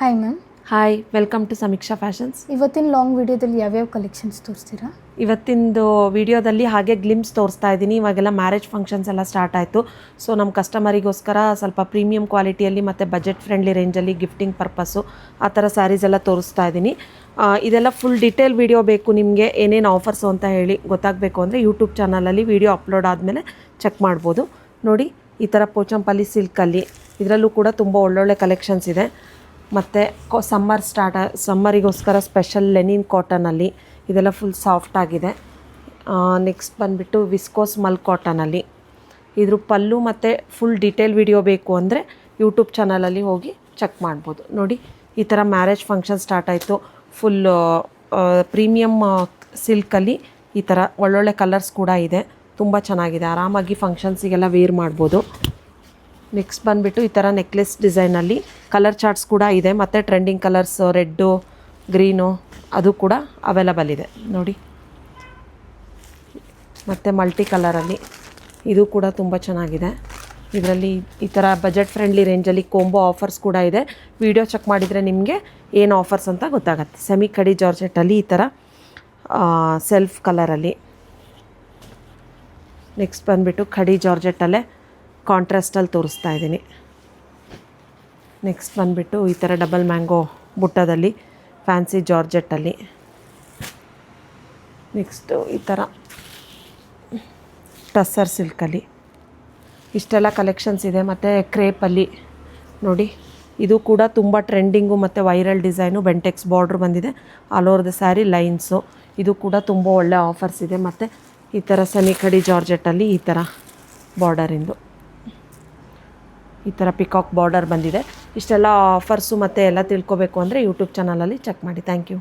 Hi ma'am. Hi, welcome to Samiksha fashions. ಇವತ್ತಿನ long ವಿಡಿಯೋದಲ್ಲಿ ಯಾವ್ಯಾವ ಕಲೆಕ್ಷನ್ಸ್ ತೋರಿಸ್ತೀರಾ? ಇವತ್ತಿಂದು ವಿಡಿಯೋದಲ್ಲಿ ಹಾಗೆ ಗ್ಲಿಮ್ಸ್ ತೋರಿಸ್ತಾ ಇದ್ದೀನಿ. ಇವಾಗೆಲ್ಲ ಮ್ಯಾರೇಜ್ ಫಂಕ್ಷನ್ಸ್ ಎಲ್ಲ ಸ್ಟಾರ್ಟ್ ಆಯಿತು. ಸೊ ನಮ್ಮ ಕಸ್ಟಮರಿಗೋಸ್ಕರ ಸ್ವಲ್ಪ ಪ್ರೀಮಿಯಂ ಕ್ವಾಲಿಟಿಯಲ್ಲಿ ಮತ್ತು ಬಜೆಟ್ ಫ್ರೆಂಡ್ಲಿ ರೇಂಜಲ್ಲಿ ಗಿಫ್ಟಿಂಗ್ ಪರ್ಪಸ್ಸು ಆ ಥರ ಸ್ಯಾರೀಸ್ ಎಲ್ಲ ತೋರಿಸ್ತಾ ಇದ್ದೀನಿ. ಇದೆಲ್ಲ ಫುಲ್ ಡಿಟೇಲ್ ವಿಡಿಯೋ ಬೇಕು ನಿಮಗೆ, ಏನೇನು ಆಫರ್ಸು ಅಂತ ಹೇಳಿ ಗೊತ್ತಾಗಬೇಕು ಅಂದರೆ ಯೂಟ್ಯೂಬ್ ಚಾನಲಲ್ಲಿ ವಿಡಿಯೋ ಅಪ್ಲೋಡ್ ಆದಮೇಲೆ ಚೆಕ್ ಮಾಡ್ಬೋದು. ನೋಡಿ, ಈ ಥರ ಪೋಚಂಪಲ್ಲಿ ಸಿಲ್ಕಲ್ಲಿ ಇದರಲ್ಲೂ ಕೂಡ ತುಂಬ ಒಳ್ಳೊಳ್ಳೆ ಕಲೆಕ್ಷನ್ಸ್ ಇದೆ. ಮತ್ತು ಸಮ್ಮರಿಗೋಸ್ಕರ ಸ್ಪೆಷಲ್ ಲೆನಿನ್ ಕಾಟನಲ್ಲಿ ಇದೆಲ್ಲ ಫುಲ್ ಸಾಫ್ಟ್ ಆಗಿದೆ. ನೆಕ್ಸ್ಟ್ ಬಂದುಬಿಟ್ಟು ವಿಸ್ಕೋಸ್ ಮಲ್ ಕಾಟನಲ್ಲಿ ಇದ್ರ ಪಲ್ಲು ಮತ್ತು ಫುಲ್ ಡಿಟೇಲ್ ವಿಡಿಯೋ ಬೇಕು ಅಂದರೆ ಯೂಟ್ಯೂಬ್ ಚಾನಲಲ್ಲಿ ಹೋಗಿ ಚೆಕ್ ಮಾಡ್ಬೋದು. ನೋಡಿ, ಈ ಥರ ಮ್ಯಾರೇಜ್ ಫಂಕ್ಷನ್ ಸ್ಟಾರ್ಟ್ ಆಯಿತು. ಫುಲ್ ಪ್ರೀಮಿಯಮ್ ಸಿಲ್ಕಲ್ಲಿ ಈ ಥರ ಒಳ್ಳೊಳ್ಳೆ ಕಲರ್ಸ್ ಕೂಡ ಇದೆ. ತುಂಬ ಚೆನ್ನಾಗಿದೆ, ಆರಾಮಾಗಿ ಫಂಕ್ಷನ್ಸಿಗೆಲ್ಲ ವೇರ್ ಮಾಡ್ಬೋದು. ನೆಕ್ಸ್ಟ್ ಬಂದುಬಿಟ್ಟು ಈ ಥರ ನೆಕ್ಲೆಸ್ ಡಿಸೈನಲ್ಲಿ ಕಲರ್ ಚಾರ್ಟ್ಸ್ ಕೂಡ ಇದೆ, ಮತ್ತು ಟ್ರೆಂಡಿಂಗ್ ಕಲರ್ಸ್ ರೆಡ್ಡು, ಗ್ರೀನು ಅದು ಕೂಡ ಅವೈಲಬಲ್ ಇದೆ ನೋಡಿ. ಮತ್ತು ಮಲ್ಟಿ ಕಲರಲ್ಲಿ ಇದು ಕೂಡ ತುಂಬ ಚೆನ್ನಾಗಿದೆ. ಇದರಲ್ಲಿ ಈ ಥರ ಬಜೆಟ್ ಫ್ರೆಂಡ್ಲಿ ರೇಂಜಲ್ಲಿ ಕೋಂಬೋ ಆಫರ್ಸ್ ಕೂಡ ಇದೆ. ವಿಡಿಯೋ ಚೆಕ್ ಮಾಡಿದರೆ ನಿಮಗೆ ಏನು ಆಫರ್ಸ್ ಅಂತ ಗೊತ್ತಾಗುತ್ತೆ. ಸೆಮಿ ಕಡಿ ಜಾರ್ಜೆಟಲ್ಲಿ ಈ ಥರ ಸೆಲ್ಫ್ ಕಲರಲ್ಲಿ. ನೆಕ್ಸ್ಟ್ ಬಂದುಬಿಟ್ಟು ಖಡಿ ಜಾರ್ಜೆಟಲ್ಲೇ ಕಾಂಟ್ರಾಸ್ಟಲ್ಲಿ ತೋರಿಸ್ತಾ ಇದ್ದೀನಿ. ನೆಕ್ಸ್ಟ್ ಬಂದುಬಿಟ್ಟು ಈ ಥರ ಡಬಲ್ ಮ್ಯಾಂಗೋ ಬುಟ್ಟದಲ್ಲಿ ಫ್ಯಾನ್ಸಿ ಜಾರ್ಜೆಟ್ಟಲ್ಲಿ. ನೆಕ್ಸ್ಟು ಈ ಥರ ಟಸ್ಸರ್ ಸಿಲ್ಕಲ್ಲಿ ಇಷ್ಟೆಲ್ಲ ಕಲೆಕ್ಷನ್ಸ್ ಇದೆ. ಮತ್ತು ಕ್ರೇಪಲ್ಲಿ ನೋಡಿ, ಇದು ಕೂಡ ತುಂಬ ಟ್ರೆಂಡಿಂಗು ಮತ್ತು ವೈರಲ್ ಡಿಸೈನು. ಬೆಂಟೆಕ್ಸ್ ಬಾರ್ಡ್ರ್ ಬಂದಿದೆ, all over the sari lines. ಇದು ಕೂಡ ತುಂಬ ಒಳ್ಳೆ ಆಫರ್ಸ್ ಇದೆ. ಮತ್ತು ಈ ಥರ ಸೆಮಿ ಕಡಿ ಜಾರ್ಜೆಟ್ಟಲ್ಲಿ ಈ ಥರ ಬಾರ್ಡರಿಂದು ಈ ಥರ ಪಿಕಾಕ್ ಬಾರ್ಡರ್ ಬಂದಿದೆ. ಇಷ್ಟೆಲ್ಲ ಆಫರ್ಸು ಮತ್ತು ಎಲ್ಲ ತಿಳ್ಕೊಬೇಕು ಅಂದರೆ ಯೂಟ್ಯೂಬ್ ಚಾನಲಲ್ಲಿ ಚೆಕ್ ಮಾಡಿ. Thank you.